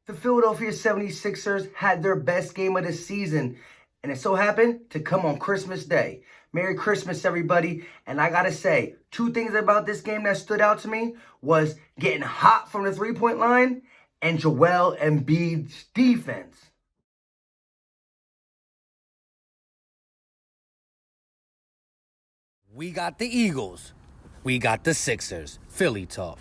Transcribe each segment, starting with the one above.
The Philadelphia 76ers had their best game of the season, and it so happened to come on Christmas Day. Merry Christmas, everybody. And I gotta say, two things about this game that stood out to me was getting hot from the three-point line and Joel Embiid's defense. We got the Eagles. We got the Sixers. Philly talk.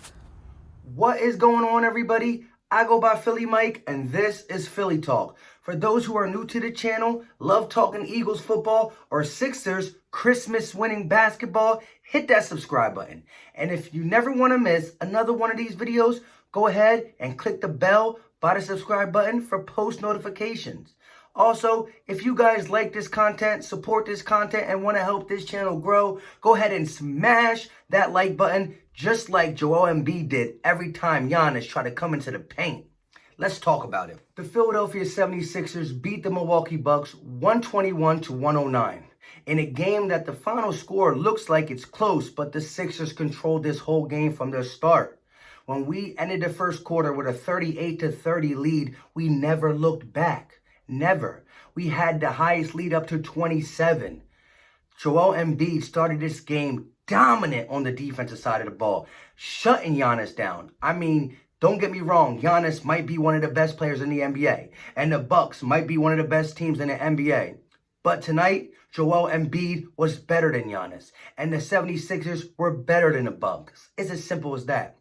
What is going on, everybody? I go by Philly Mike, and this is Philly Talk. For those who are new to the channel, love talking Eagles football or Sixers Christmas winning basketball, hit that subscribe button. And if you never want to miss another one of these videos, go ahead and click the bell by the subscribe button for post notifications. Also, if you guys like this content, support this content, and want to help this channel grow, go ahead and smash that like button just like Joel Embiid did every time Giannis tried to come into the paint. Let's talk about it. The Philadelphia 76ers beat the Milwaukee Bucks 121-109 in a game that the final score looks like it's close, but the Sixers controlled this whole game from the start. When we ended the first quarter with a 38-30 lead, we never looked back. Never. We had the highest lead up to 27. Joel Embiid started this game dominant on the defensive side of the ball, shutting Giannis down. I mean, don't get me wrong, Giannis might be one of the best players in the NBA, and the Bucks might be one of the best teams in the NBA. But tonight, Joel Embiid was better than Giannis, and the 76ers were better than the Bucks. It's as simple as that.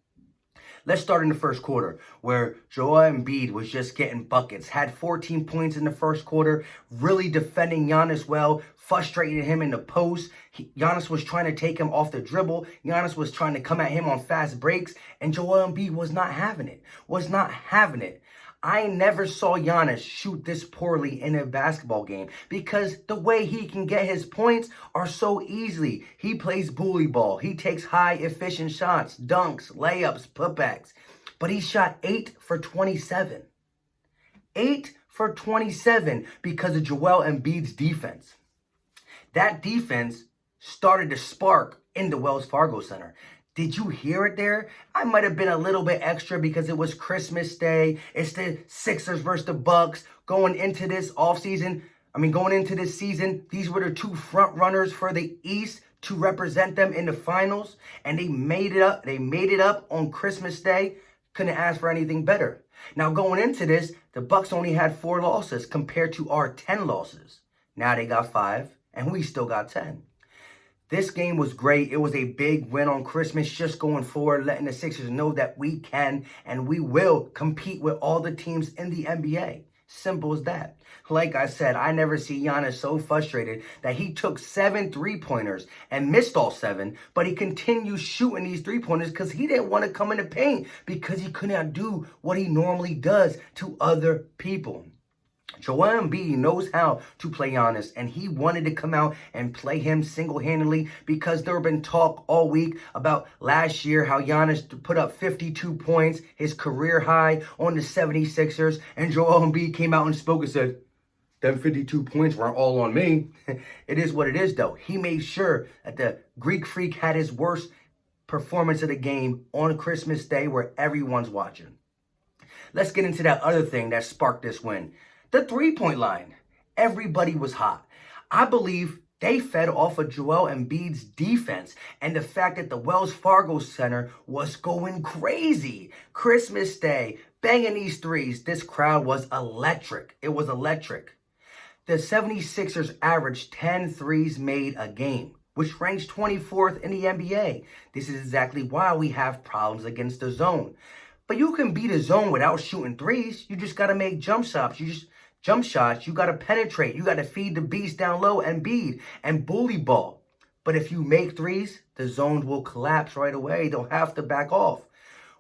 Let's start in the first quarter, where Joel Embiid was just getting buckets. Had 14 points in the first quarter, really defending Giannis well, frustrating him in the post. Giannis was trying to take him off the dribble. Giannis was trying to come at him on fast breaks, and Joel Embiid was not having it. I never saw Giannis shoot this poorly in a basketball game because the way he can get his points are so easily. He plays bully ball. He takes high efficient shots, dunks, layups, putbacks. But he shot 8 for 27. 8 for 27 because of Joel Embiid's defense. That defense started to spark in the Wells Fargo Center. Did you hear it there? I might have been a little bit extra because it was Christmas Day. It's the Sixers versus the Bucks. Going into this season, these were the two front runners for the East to represent them in the finals. And they made it up. They made it up on Christmas Day. Couldn't ask for anything better. Now going into this, the Bucks only had 4 losses compared to our 10 losses. Now they got 5 and we still got 10. This game was great. It was a big win on Christmas, just going forward, letting the Sixers know that we can and we will compete with all the teams in the NBA. Simple as that. Like I said, I never see Giannis so frustrated that he took 7 3-pointers and missed all 7, but he continued shooting these 3-pointers because he didn't want to come in the paint because he could not do what he normally does to other people. Joel Embiid knows how to play Giannis, and he wanted to come out and play him single-handedly because there have been talk all week about last year how Giannis put up 52 points, his career high on the 76ers, and Joel Embiid came out and spoke and said, them 52 points weren't all on me. It is what it is, though. He made sure that the Greek Freak had his worst performance of the game on Christmas Day where everyone's watching. Let's get into that other thing that sparked this win. The three-point line. Everybody was hot. I believe they fed off of Joel Embiid's defense and the fact that the Wells Fargo Center was going crazy. Christmas Day, banging these threes. This crowd was electric. It was electric. The 76ers averaged 10 threes made a game, which ranks 24th in the NBA. This is exactly why we have problems against the zone. But you can beat a zone without shooting threes. You just got to make jump shots. You got to penetrate. You got to feed the beast down low and beat and bully ball. But if you make threes, the zones will collapse right away. They'll have to back off.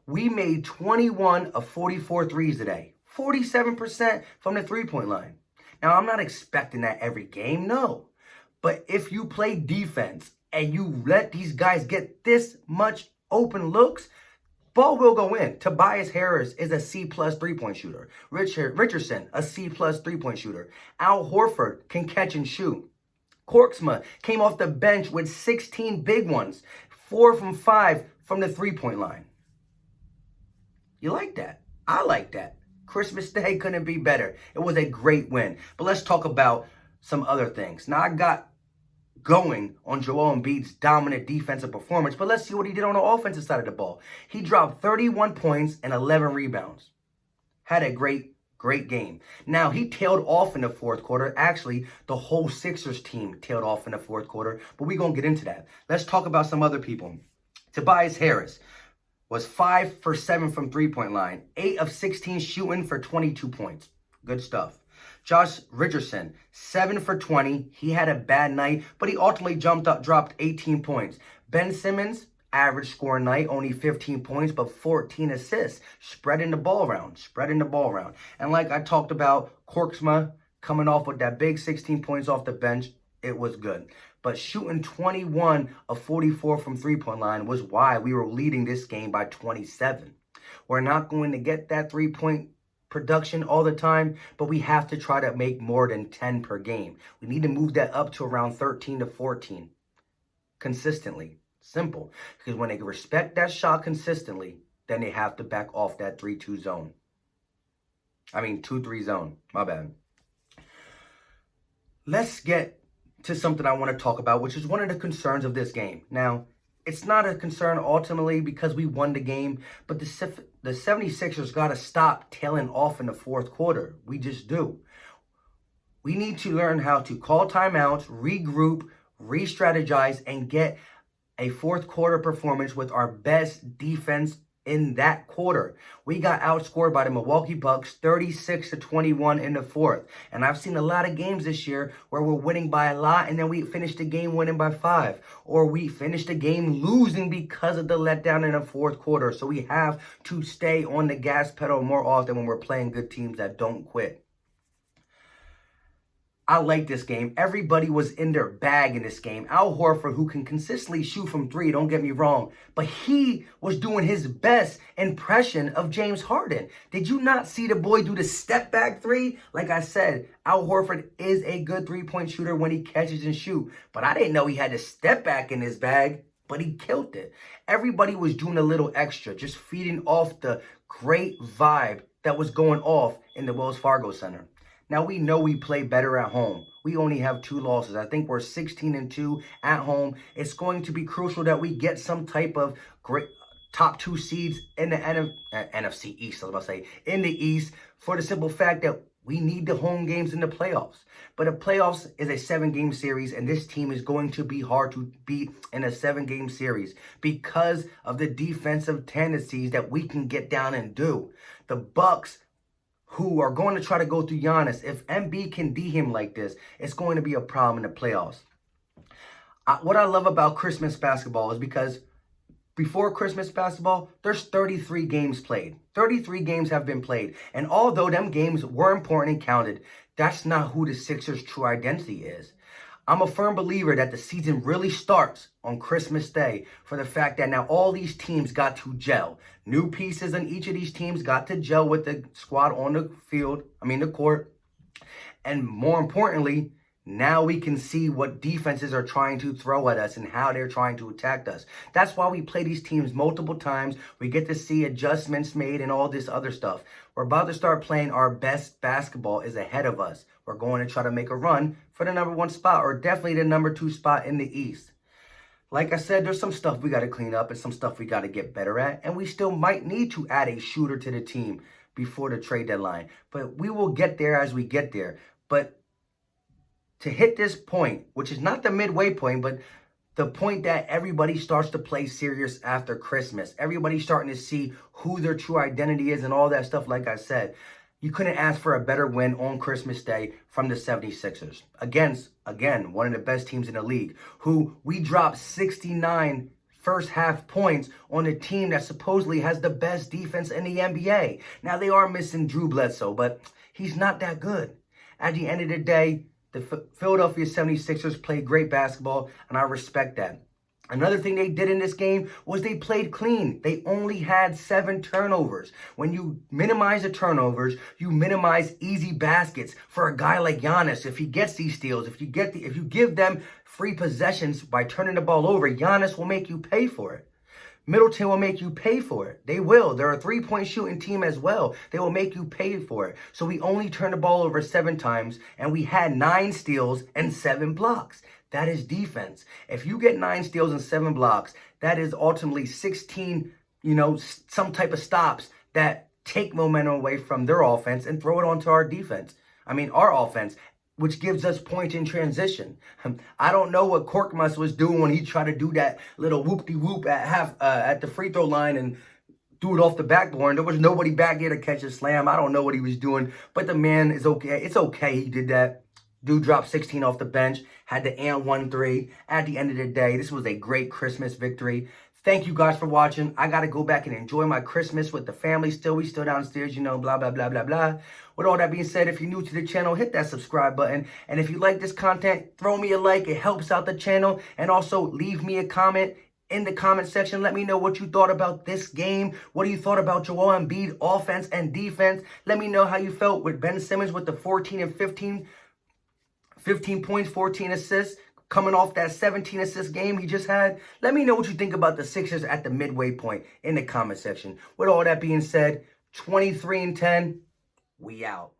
We made 21 of 44 threes today. 47% from the three-point line. Now, I'm not expecting that every game, no. But if you play defense and you let these guys get this much open looks, ball will go in. Tobias Harris is a C+ three-point shooter. Richardson, a C+ three-point shooter. Al Horford can catch and shoot. Korkmaz came off the bench with 16 big ones. 4 from 5 from the three-point line. You like that? I like that. Christmas Day couldn't be better. It was a great win. But let's talk about some other things. Now, I got going on Joel Embiid's dominant defensive performance, but let's see what he did on the offensive side of the ball. He dropped 31 points and 11 rebounds. Had a great game. Now, he tailed off in the fourth quarter. Actually, the whole Sixers team tailed off in the fourth quarter, but we're going to get into that. Let's talk about some other people. Tobias Harris was 5 for 7 from three-point line, 8 of 16 shooting for 22 points. Good stuff. Josh Richardson, 7 for 20. He had a bad night, but he ultimately dropped 18 points. Ben Simmons, average score night, only 15 points, but 14 assists, spreading the ball around. And like I talked about, Korkmaz coming off with that big 16 points off the bench, it was good. But shooting 21 of 44 from three-point line was why we were leading this game by 27. We're not going to get that three-point production all the time, but we have to try to make more than 10 per game. We need to move that up to around 13 to 14 consistently. Simple. Because when they respect that shot consistently, then they have to back off that 3-2 zone. 2-3 zone. My bad. Let's get to something I want to talk about, which is one of the concerns of this game. Now, it's not a concern ultimately because we won the game, but the 76ers got to stop tailing off in the fourth quarter. We just do. We need to learn how to call timeouts, regroup, re-strategize, and get a fourth quarter performance with our best defense in that quarter. We got outscored by the Milwaukee Bucks 36-21 in the fourth. And I've seen a lot of games this year where we're winning by a lot and then we finish the game winning by 5. Or we finish the game losing because of the letdown in the fourth quarter. So we have to stay on the gas pedal more often when we're playing good teams that don't quit. I like this game. Everybody was in their bag in this game. Al Horford, who can consistently shoot from 3, don't get me wrong, but he was doing his best impression of James Harden. Did you not see the boy do the step back 3? Like I said, Al Horford is a good 3-point shooter when he catches and shoot, but I didn't know he had a step back in his bag, but he killed it. Everybody was doing a little extra, just feeding off the great vibe that was going off in the Wells Fargo Center. Now, we know we play better at home. We only have 2 losses. I think we're 16-2 at home. It's going to be crucial that we get some type of great top 2 seeds in the NFC East, in the East, for the simple fact that we need the home games in the playoffs. But the playoffs is a 7-game series, and this team is going to be hard to beat in a 7-game series because of the defensive tendencies that we can get down and do. The Bucks, who are going to try to go through Giannis, if Embiid can D him like this, it's going to be a problem in the playoffs. What I love about Christmas basketball is because before Christmas basketball, there's 33 games played. 33 games have been played. And although them games were important and counted, that's not who the Sixers' true identity is. I'm a firm believer that the season really starts on Christmas Day for the fact that now all these teams got to gel. New pieces in each of these teams got to gel with the squad on the court. And more importantly, now we can see what defenses are trying to throw at us and how they're trying to attack us. That's why we play these teams multiple times. We get to see adjustments made and all this other stuff. We're about to start playing our best basketball is ahead of us. We're going to try to make a run for the number 1 spot, or definitely the number 2 spot in the East. Like I said, there's some stuff we got to clean up and some stuff we got to get better at. And we still might need to add a shooter to the team before the trade deadline. But we will get there as we get there. But to hit this point, which is not the midway point, but the point that everybody starts to play serious after Christmas. Everybody's starting to see who their true identity is and all that stuff, like I said. You couldn't ask for a better win on Christmas Day from the 76ers. Against, again, one of the best teams in the league, who we dropped 69 first half points on a team that supposedly has the best defense in the NBA. Now, they are missing Drew Bledsoe, but he's not that good. At the end of the day, the Philadelphia 76ers played great basketball, and I respect that. Another thing they did in this game was they played clean. They only had 7 turnovers. When you minimize the turnovers, you minimize easy baskets for a guy like Giannis. If he gets these steals, if you give them free possessions by turning the ball over, Giannis will make you pay for it. Middleton will make you pay for it. They will. They're a three-point shooting team as well. They will make you pay for it. So we only turned the ball over 7 times, and we had 9 steals and 7 blocks. That is defense. If you get 9 steals and 7 blocks, that is ultimately 16, some type of stops that take momentum away from their offense and throw it onto our defense. Our offense, which gives us points in transition. I don't know what Korkmaz was doing when he tried to do that little whoop-de-whoop at the free throw line and do it off the backboard. There was nobody back there to catch a slam. I don't know what he was doing, but the man is okay. It's okay he did that. Dude dropped 16 off the bench, had the and 1-3. At the end of the day, this was a great Christmas victory. Thank you guys for watching. I got to go back and enjoy my Christmas with the family still. We still downstairs, blah, blah, blah, blah, blah. With all that being said, if you're new to the channel, hit that subscribe button. And if you like this content, throw me a like. It helps out the channel. And also leave me a comment in the comment section. Let me know what you thought about this game. What do you thought about Joel Embiid offense and defense? Let me know how you felt with Ben Simmons with the 14 and 15 points, 14 assists. Coming off that 17 assist game he just had. Let me know what you think about the Sixers at the midway point in the comment section. With all that being said, 23-10, we out.